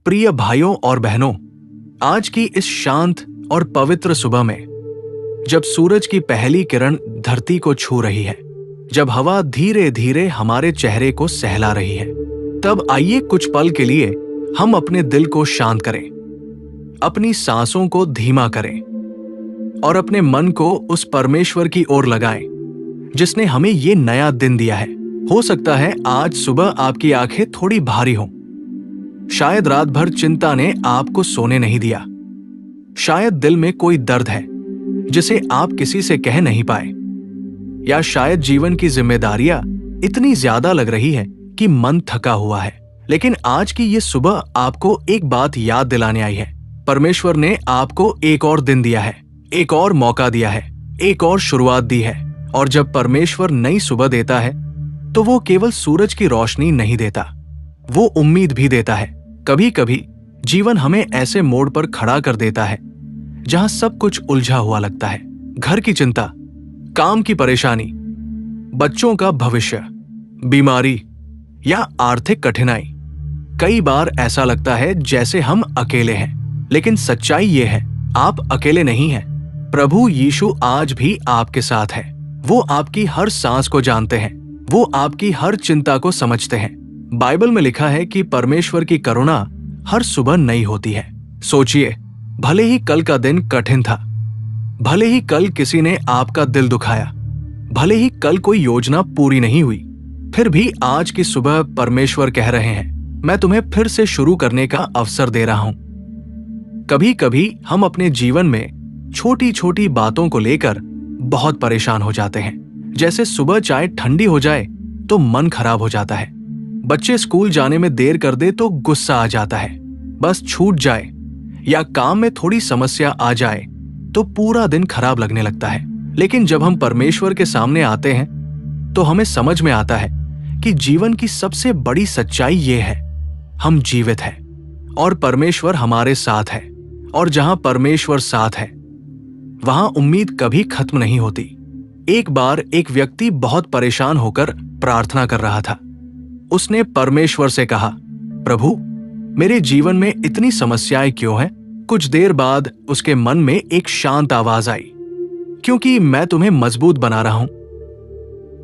प्रिय भाइयों और बहनों, आज की इस शांत और पवित्र सुबह में जब सूरज की पहली किरण धरती को छू रही है, जब हवा धीरे धीरे हमारे चेहरे को सहला रही है, तब आइए कुछ पल के लिए हम अपने दिल को शांत करें, अपनी सांसों को धीमा करें और अपने मन को उस परमेश्वर की ओर लगाएं जिसने हमें ये नया दिन दिया है। हो सकता है आज सुबह आपकी आंखें थोड़ी भारी हों, शायद रात भर चिंता ने आपको सोने नहीं दिया, शायद दिल में कोई दर्द है जिसे आप किसी से कह नहीं पाए, या शायद जीवन की जिम्मेदारियां इतनी ज्यादा लग रही है कि मन थका हुआ है। लेकिन आज की ये सुबह आपको एक बात याद दिलाने आई है। परमेश्वर ने आपको एक और दिन दिया है, एक और मौका दिया है, एक और शुरुआत दी है। और जब परमेश्वर नई सुबह देता है तो वो केवल सूरज की रोशनी नहीं देता, वो उम्मीद भी देता है। कभी कभी जीवन हमें ऐसे मोड़ पर खड़ा कर देता है जहां सब कुछ उलझा हुआ लगता है। घर की चिंता, काम की परेशानी, बच्चों का भविष्य, बीमारी या आर्थिक कठिनाई। कई बार ऐसा लगता है जैसे हम अकेले हैं, लेकिन सच्चाई ये है, आप अकेले नहीं हैं। प्रभु यीशु आज भी आपके साथ है। वो आपकी हर सांस को जानते हैं, वो आपकी हर चिंता को समझते हैं। बाइबल में लिखा है कि परमेश्वर की करुणा हर सुबह नई होती है। सोचिए, भले ही कल का दिन कठिन था, भले ही कल किसी ने आपका दिल दुखाया, भले ही कल कोई योजना पूरी नहीं हुई, फिर भी आज की सुबह परमेश्वर कह रहे हैं, मैं तुम्हें फिर से शुरू करने का अवसर दे रहा हूं। कभी कभी हम अपने जीवन में छोटी छोटी बातों को लेकर बहुत परेशान हो जाते हैं। जैसे सुबह चाय ठंडी हो जाए तो मन खराब हो जाता है, बच्चे स्कूल जाने में देर कर दे तो गुस्सा आ जाता है, बस छूट जाए या काम में थोड़ी समस्या आ जाए तो पूरा दिन खराब लगने लगता है। लेकिन जब हम परमेश्वर के सामने आते हैं तो हमें समझ में आता है कि जीवन की सबसे बड़ी सच्चाई ये है, हम जीवित हैं और परमेश्वर हमारे साथ है। और जहां परमेश्वर साथ है वहां उम्मीद कभी खत्म नहीं होती। एक बार एक व्यक्ति बहुत परेशान होकर प्रार्थना कर रहा था। उसने परमेश्वर से कहा, प्रभु, मेरे जीवन में इतनी समस्याएं क्यों हैं? कुछ देर बाद उसके मन में एक शांत आवाज आई, क्योंकि मैं तुम्हें मजबूत बना रहा हूं।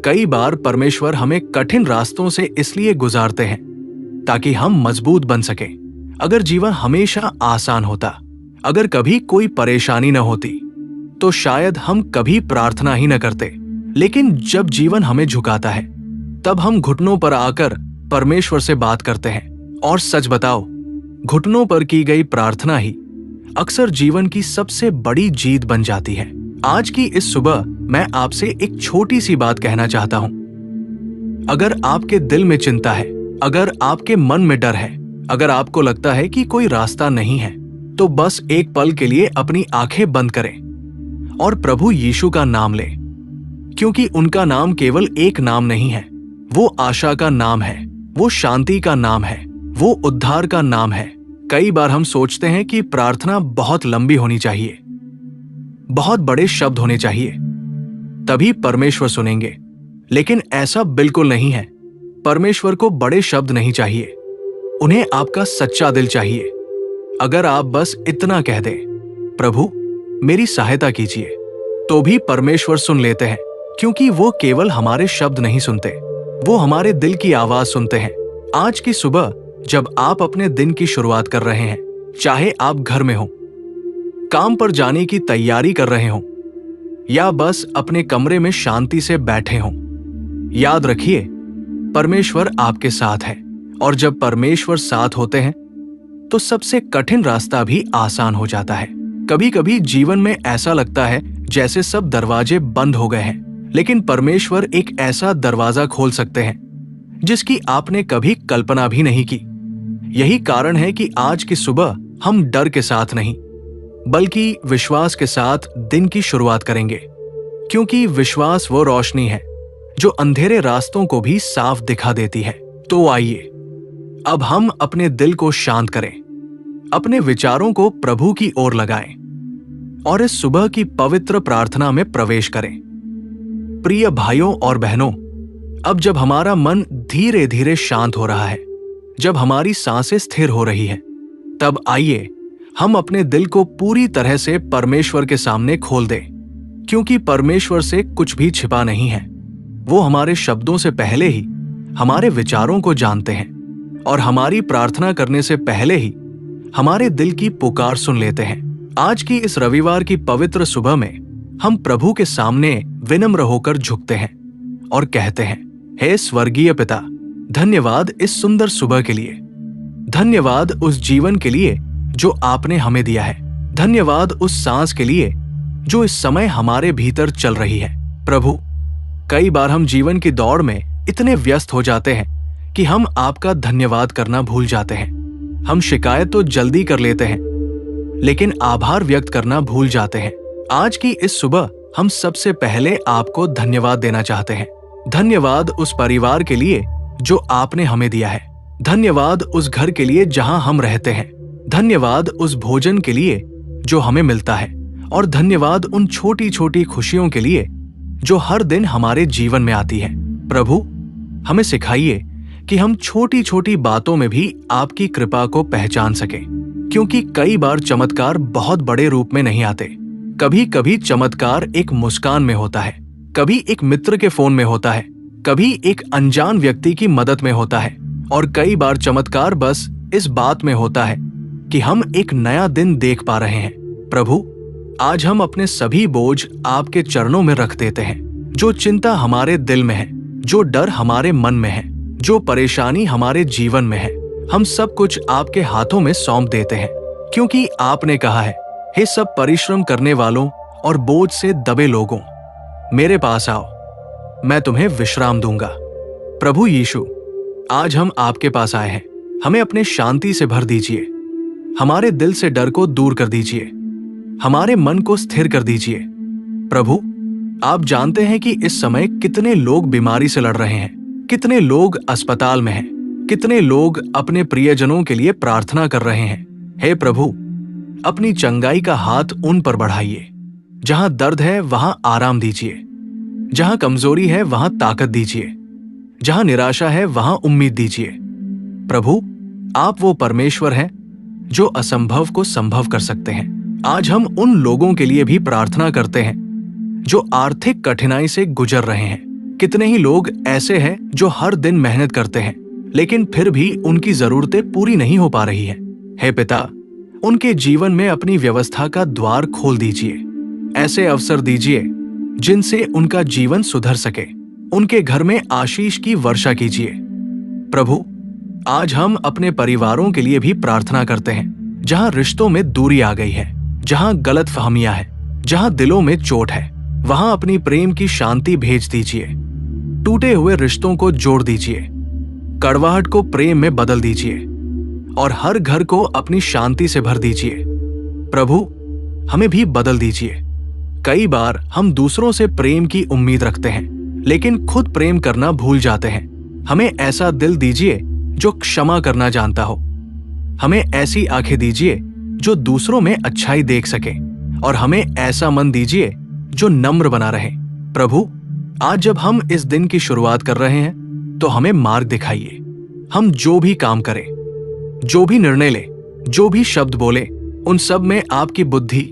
कई बार परमेश्वर हमें कठिन रास्तों से इसलिए गुजारते हैं ताकि हम मजबूत बन सकें। अगर जीवन हमेशा आसान होता, अगर कभी कोई परेशानी न होती, तो शायद हम कभी प्रार्थना ही न करते। लेकिन जब जीवन हमें झुकाता है तब हम घुटनों पर आकर परमेश्वर से बात करते हैं। और सच बताओ, घुटनों पर की गई प्रार्थना ही अक्सर जीवन की सबसे बड़ी जीत बन जाती है। आज की इस सुबह मैं आपसे एक छोटी सी बात कहना चाहता हूं। अगर आपके दिल में चिंता है, अगर आपके मन में डर है, अगर आपको लगता है कि कोई रास्ता नहीं है, तो बस एक पल के लिए अपनी आंखें बंद करें और प्रभु यीशु का नाम लें, क्योंकि उनका नाम केवल एक नाम नहीं है, वो आशा का नाम है, वो शांति का नाम है, वो उद्धार का नाम है। कई बार हम सोचते हैं कि प्रार्थना बहुत लंबी होनी चाहिए, बहुत बड़े शब्द होने चाहिए, तभी परमेश्वर सुनेंगे। लेकिन ऐसा बिल्कुल नहीं है। परमेश्वर को बड़े शब्द नहीं चाहिए, उन्हें आपका सच्चा दिल चाहिए। अगर आप बस इतना कह दें, प्रभु मेरी सहायता कीजिए, तो भी परमेश्वर सुन लेते हैं, क्योंकि वो केवल हमारे शब्द नहीं सुनते, वो हमारे दिल की आवाज सुनते हैं। आज की सुबह जब आप अपने दिन की शुरुआत कर रहे हैं, चाहे आप घर में हो, काम पर जाने की तैयारी कर रहे हो, या बस अपने कमरे में शांति से बैठे हो, याद रखिए, परमेश्वर आपके साथ है। और जब परमेश्वर साथ होते हैं तो सबसे कठिन रास्ता भी आसान हो जाता है। कभी कभी जीवन में ऐसा लगता है जैसे सब दरवाजे बंद हो गए हैं, लेकिन परमेश्वर एक ऐसा दरवाजा खोल सकते हैं जिसकी आपने कभी कल्पना भी नहीं की। यही कारण है कि आज की सुबह हम डर के साथ नहीं, बल्कि विश्वास के साथ दिन की शुरुआत करेंगे, क्योंकि विश्वास वो रोशनी है जो अंधेरे रास्तों को भी साफ दिखा देती है। तो आइए अब हम अपने दिल को शांत करें, अपने विचारों को प्रभु की ओर लगाएं और इस सुबह की पवित्र प्रार्थना में प्रवेश करें। प्रिय भाइयों और बहनों, अब जब हमारा मन धीरे धीरे शांत हो रहा है, जब हमारी सांसें स्थिर हो रही है, तब आइए हम अपने दिल को पूरी तरह से परमेश्वर के सामने खोल दें, क्योंकि परमेश्वर से कुछ भी छिपा नहीं है। वो हमारे शब्दों से पहले ही हमारे विचारों को जानते हैं और हमारी प्रार्थना करने से पहले ही हमारे दिल की पुकार सुन लेते हैं। आज की इस रविवार की पवित्र सुबह में हम प्रभु के सामने विनम्र होकर झुकते हैं और कहते हैं, हे स्वर्गीय पिता, धन्यवाद इस सुंदर सुबह के लिए। धन्यवाद उस जीवन के लिए जो आपने हमें दिया है। धन्यवाद उस सांस के लिए जो इस समय हमारे भीतर चल रही है। प्रभु, कई बार हम जीवन की दौड़ में इतने व्यस्त हो जाते हैं कि हम आपका धन्यवाद करना भूल जाते हैं। हम शिकायत तो जल्दी कर लेते हैं, लेकिन आभार व्यक्त करना भूल जाते हैं। आज की इस सुबह हम सबसे पहले आपको धन्यवाद देना चाहते हैं। धन्यवाद उस परिवार के लिए जो आपने हमें दिया है। धन्यवाद उस घर के लिए जहां हम रहते हैं। धन्यवाद उस भोजन के लिए जो हमें मिलता है, और धन्यवाद उन छोटी छोटी खुशियों के लिए जो हर दिन हमारे जीवन में आती है। प्रभु, हमें सिखाइए कि हम छोटी छोटी बातों में भी आपकी कृपा को पहचान सकें, क्योंकि कई बार चमत्कार बहुत बड़े रूप में नहीं आते। कभी कभी चमत्कार एक मुस्कान में होता है, कभी एक मित्र के फोन में होता है, कभी एक अनजान व्यक्ति की मदद में होता है, और कई बार चमत्कार बस इस बात में होता है कि हम एक नया दिन देख पा रहे हैं। प्रभु, आज हम अपने सभी बोझ आपके चरणों में रख देते हैं। जो चिंता हमारे दिल में है, जो डर हमारे मन में है, जो परेशानी हमारे जीवन में है, हम सब कुछ आपके हाथों में सौंप देते हैं, क्योंकि आपने कहा है, हे सब परिश्रम करने वालों और बोझ से दबे लोगों, मेरे पास आओ, मैं तुम्हें विश्राम दूंगा। प्रभु यीशु, आज हम आपके पास आए हैं। हमें अपने शांति से भर दीजिए। हमारे दिल से डर को दूर कर दीजिए। हमारे मन को स्थिर कर दीजिए। प्रभु, आप जानते हैं कि इस समय कितने लोग बीमारी से लड़ रहे हैं, कितने लोग अस्पताल में हैं, कितने लोग अपने प्रियजनों के लिए प्रार्थना कर रहे हैं। हे प्रभु, अपनी चंगाई का हाथ उन पर बढ़ाइए। जहां दर्द है वहां आराम दीजिए, जहां कमजोरी है वहां ताकत दीजिए, जहां निराशा है वहां उम्मीद दीजिए। प्रभु, आप वो परमेश्वर हैं जो असंभव को संभव कर सकते हैं। आज हम उन लोगों के लिए भी प्रार्थना करते हैं जो आर्थिक कठिनाई से गुजर रहे हैं। कितने ही लोग ऐसे हैं जो हर दिन मेहनत करते हैं, लेकिन फिर भी उनकी जरूरतें पूरी नहीं हो पा रही है। हे पिता, उनके जीवन में अपनी व्यवस्था का द्वार खोल दीजिए। ऐसे अवसर दीजिए जिनसे उनका जीवन सुधर सके। उनके घर में आशीष की वर्षा कीजिए। प्रभु, आज हम अपने परिवारों के लिए भी प्रार्थना करते हैं, जहां रिश्तों में दूरी आ गई है, जहां गलतफहमियां है, जहां दिलों में चोट है, वहां अपनी प्रेम की शांति भेज दीजिए। टूटे हुए रिश्तों को जोड़ दीजिए, कड़वाहट को प्रेम में बदल दीजिए, और हर घर को अपनी शांति से भर दीजिए। प्रभु, हमें भी बदल दीजिए। कई बार हम दूसरों से प्रेम की उम्मीद रखते हैं, लेकिन खुद प्रेम करना भूल जाते हैं। हमें ऐसा दिल दीजिए जो क्षमा करना जानता हो। हमें ऐसी आंखें दीजिए जो दूसरों में अच्छाई देख सके, और हमें ऐसा मन दीजिए जो नम्र बना रहे। प्रभु, आज जब हम इस दिन की शुरुआत कर रहे हैं, तो हमें मार्ग दिखाइए। हम जो भी काम करें, जो भी निर्णय लें, जो भी शब्द बोले, उन सब में आपकी बुद्धि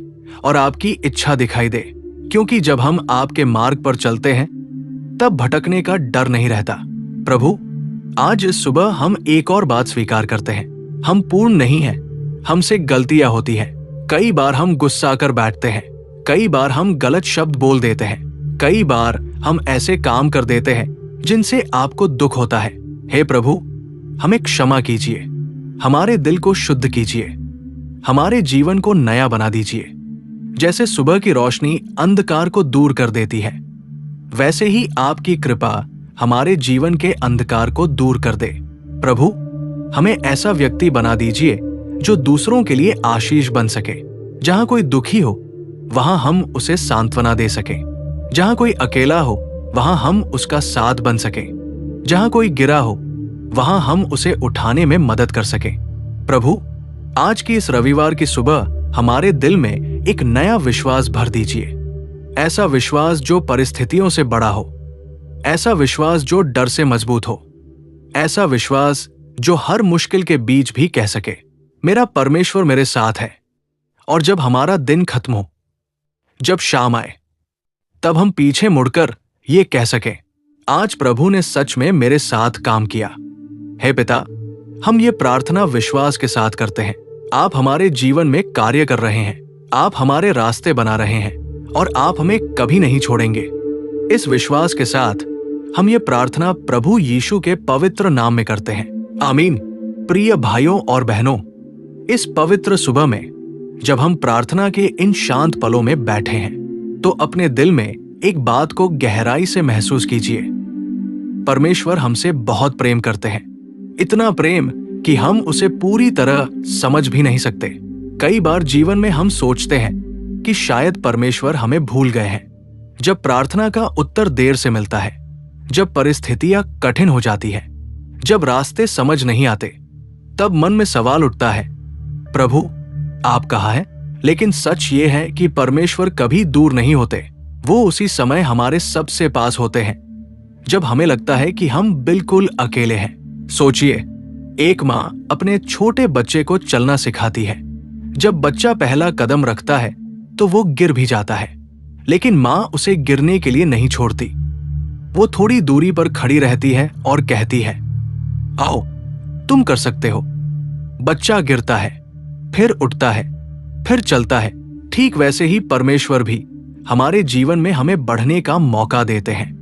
और आपकी इच्छा दिखाई दे, क्योंकि जब हम आपके मार्ग पर चलते हैं तब भटकने का डर नहीं रहता। प्रभु, आज इस सुबह हम एक और बात स्वीकार करते हैं, हम पूर्ण नहीं हैं, हमसे गलतियां होती हैं। कई बार हम गुस्सा कर बैठते हैं, कई बार हम गलत शब्द बोल देते हैं, कई बार हम ऐसे काम कर देते हैं जिनसे आपको दुख होता है। हे प्रभु, हमें क्षमा कीजिए, हमारे दिल को शुद्ध कीजिए, हमारे जीवन को नया बना दीजिए। जैसे सुबह की रोशनी अंधकार को दूर कर देती है, वैसे ही आपकी कृपा हमारे जीवन के अंधकार को दूर कर दे। प्रभु, हमें ऐसा व्यक्ति बना दीजिए जो दूसरों के लिए आशीष बन सके। जहां कोई दुखी हो वहां हम उसे सांत्वना दे सकें, जहां कोई अकेला हो वहां हम उसका साथ बन सकें, जहां कोई गिरा हो वहां हम उसे उठाने में मदद कर सकें। प्रभु, आज की इस रविवार की सुबह हमारे दिल में एक नया विश्वास भर दीजिए। ऐसा विश्वास जो परिस्थितियों से बड़ा हो, ऐसा विश्वास जो डर से मजबूत हो, ऐसा विश्वास जो हर मुश्किल के बीच भी कह सके, मेरा परमेश्वर मेरे साथ है। और जब हमारा दिन खत्म हो, जब शाम आए, तब हम पीछे मुड़कर ये कह सकें, आज प्रभु ने सच में मेरे साथ काम किया। हे पिता, हम ये प्रार्थना विश्वास के साथ करते हैं। आप हमारे जीवन में कार्य कर रहे हैं, आप हमारे रास्ते बना रहे हैं और आप हमें कभी नहीं छोड़ेंगे। इस विश्वास के साथ हम ये प्रार्थना प्रभु यीशु के पवित्र नाम में करते हैं। आमीन। प्रिय भाइयों और बहनों, इस पवित्र सुबह में जब हम प्रार्थना के इन शांत पलों में बैठे हैं, तो अपने दिल में एक बात को गहराई से महसूस कीजिए। परमेश्वर हमसे बहुत प्रेम करते हैं, इतना प्रेम कि हम उसे पूरी तरह समझ भी नहीं सकते। कई बार जीवन में हम सोचते हैं कि शायद परमेश्वर हमें भूल गए हैं। जब प्रार्थना का उत्तर देर से मिलता है, जब परिस्थितियां कठिन हो जाती है, जब रास्ते समझ नहीं आते, तब मन में सवाल उठता है, प्रभु आप कहाँ हैं? लेकिन सच ये है कि परमेश्वर कभी दूर नहीं होते। वो उसी समय हमारे सबसे पास होते हैं जब हमें लगता है कि हम बिल्कुल अकेले हैं। सोचिए, एक माँ अपने छोटे बच्चे को चलना सिखाती है। जब बच्चा पहला कदम रखता है तो वो गिर भी जाता है, लेकिन माँ उसे गिरने के लिए नहीं छोड़ती। वो थोड़ी दूरी पर खड़ी रहती है और कहती है, आओ तुम कर सकते हो। बच्चा गिरता है, फिर उठता है, फिर चलता है। ठीक वैसे ही परमेश्वर भी हमारे जीवन में हमें बढ़ने का मौका देते हैं,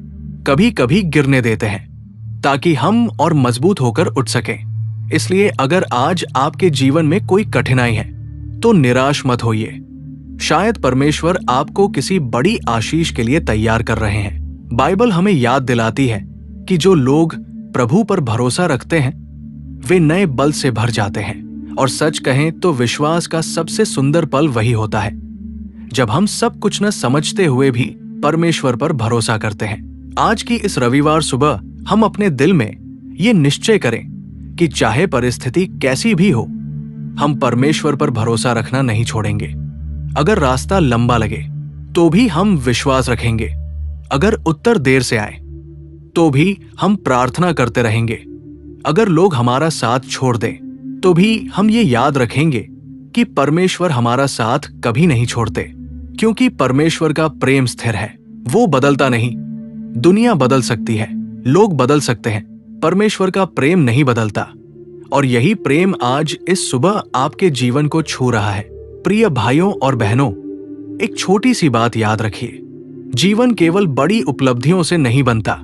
कभी कभी गिरने देते हैं, ताकि हम और मजबूत होकर उठ सकें। इसलिए अगर आज आपके जीवन में कोई कठिनाई है तो निराश मत होइए। शायद परमेश्वर आपको किसी बड़ी आशीष के लिए तैयार कर रहे हैं। बाइबल हमें याद दिलाती है कि जो लोग प्रभु पर भरोसा रखते हैं वे नए बल से भर जाते हैं। और सच कहें तो विश्वास का सबसे सुंदर पल वही होता है जब हम सब कुछ न समझते हुए भी परमेश्वर पर भरोसा करते हैं। आज की इस रविवार सुबह हम अपने दिल में ये निश्चय करें कि चाहे परिस्थिति कैसी भी हो, हम परमेश्वर पर भरोसा रखना नहीं छोड़ेंगे। अगर रास्ता लंबा लगे तो भी हम विश्वास रखेंगे। अगर उत्तर देर से आए तो भी हम प्रार्थना करते रहेंगे। अगर लोग हमारा साथ छोड़ दें तो भी हम ये याद रखेंगे कि परमेश्वर हमारा साथ कभी नहीं छोड़ते, क्योंकि परमेश्वर का प्रेम स्थिर है, वो बदलता नहीं। दुनिया बदल सकती है, लोग बदल सकते हैं, परमेश्वर का प्रेम नहीं बदलता। और यही प्रेम आज इस सुबह आपके जीवन को छू रहा है। प्रिय भाइयों और बहनों, एक छोटी सी बात याद रखिए, जीवन केवल बड़ी उपलब्धियों से नहीं बनता,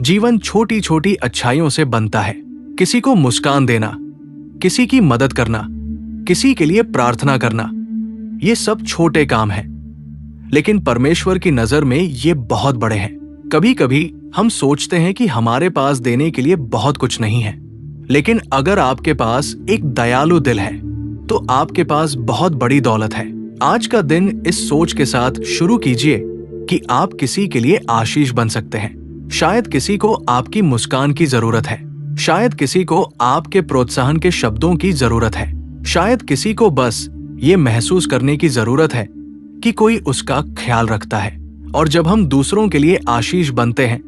जीवन छोटी छोटी अच्छाइयों से बनता है। किसी को मुस्कान देना, किसी की मदद करना, किसी के लिए प्रार्थना करना, ये सब छोटे काम हैं, लेकिन परमेश्वर की नजर में ये बहुत बड़े हैं। कभी कभी हम सोचते हैं कि हमारे पास देने के लिए बहुत कुछ नहीं है, लेकिन अगर आपके पास एक दयालु दिल है तो आपके पास बहुत बड़ी दौलत है। आज का दिन इस सोच के साथ शुरू कीजिए कि आप किसी के लिए आशीष बन सकते हैं। शायद किसी को आपकी मुस्कान की जरूरत है, शायद किसी को आपके प्रोत्साहन के शब्दों की जरूरत है, शायद किसी को बस ये महसूस करने की जरूरत है कि कोई उसका ख्याल रखता है। और जब हम दूसरों के लिए आशीष बनते हैं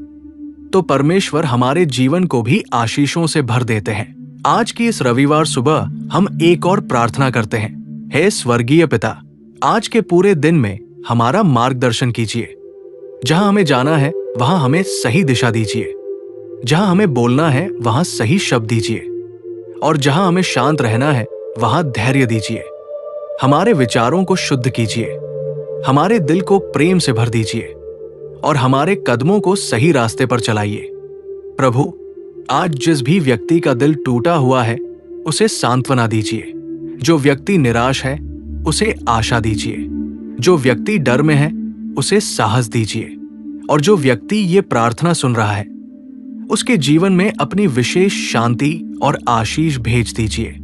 तो परमेश्वर हमारे जीवन को भी आशीषों से भर देते हैं। आज की इस रविवार सुबह हम एक और प्रार्थना करते हैं। हे स्वर्गीय पिता, आज के पूरे दिन में हमारा मार्गदर्शन कीजिए। जहां हमें जाना है वहां हमें सही दिशा दीजिए, जहां हमें बोलना है वहां सही शब्द दीजिए, और जहां हमें शांत रहना है वहां धैर्य दीजिए। हमारे विचारों को शुद्ध कीजिए, हमारे दिल को प्रेम से भर दीजिए और हमारे कदमों को सही रास्ते पर चलाइए। प्रभु, आज जिस भी व्यक्ति का दिल टूटा हुआ है उसे सांत्वना दीजिए। जो व्यक्ति निराश है उसे आशा दीजिए। जो व्यक्ति डर में है उसे साहस दीजिए। और जो व्यक्ति ये प्रार्थना सुन रहा है उसके जीवन में अपनी विशेष शांति और आशीष भेज दीजिए।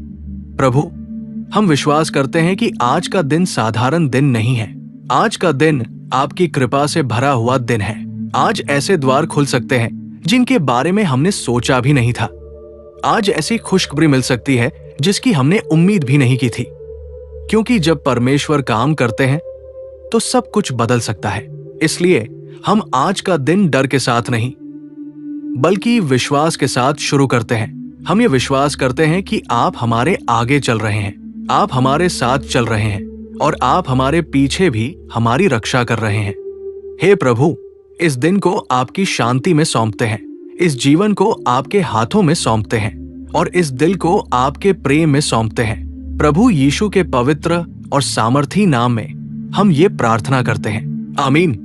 प्रभु, हम विश्वास करते हैं कि आज का दिन साधारण दिन नहीं है। आज का दिन आपकी कृपा से भरा हुआ दिन है। आज ऐसे द्वार खुल सकते हैं जिनके बारे में हमने सोचा भी नहीं था। आज ऐसी खुशखबरी मिल सकती है जिसकी हमने उम्मीद भी नहीं की थी, क्योंकि जब परमेश्वर काम करते हैं तो सब कुछ बदल सकता है। इसलिए हम आज का दिन डर के साथ नहीं बल्कि विश्वास के साथ शुरू करते हैं। हम ये विश्वास करते हैं कि आप हमारे आगे चल रहे हैं, आप हमारे साथ चल रहे हैं और आप हमारे पीछे भी हमारी रक्षा कर रहे हैं। हे प्रभु, इस दिन को आपकी शांति में सौंपते हैं, इस जीवन को आपके हाथों में सौंपते हैं और इस दिल को आपके प्रेम में सौंपते हैं। प्रभु यीशु के पवित्र और सामर्थी नाम में हम ये प्रार्थना करते हैं। आमीन।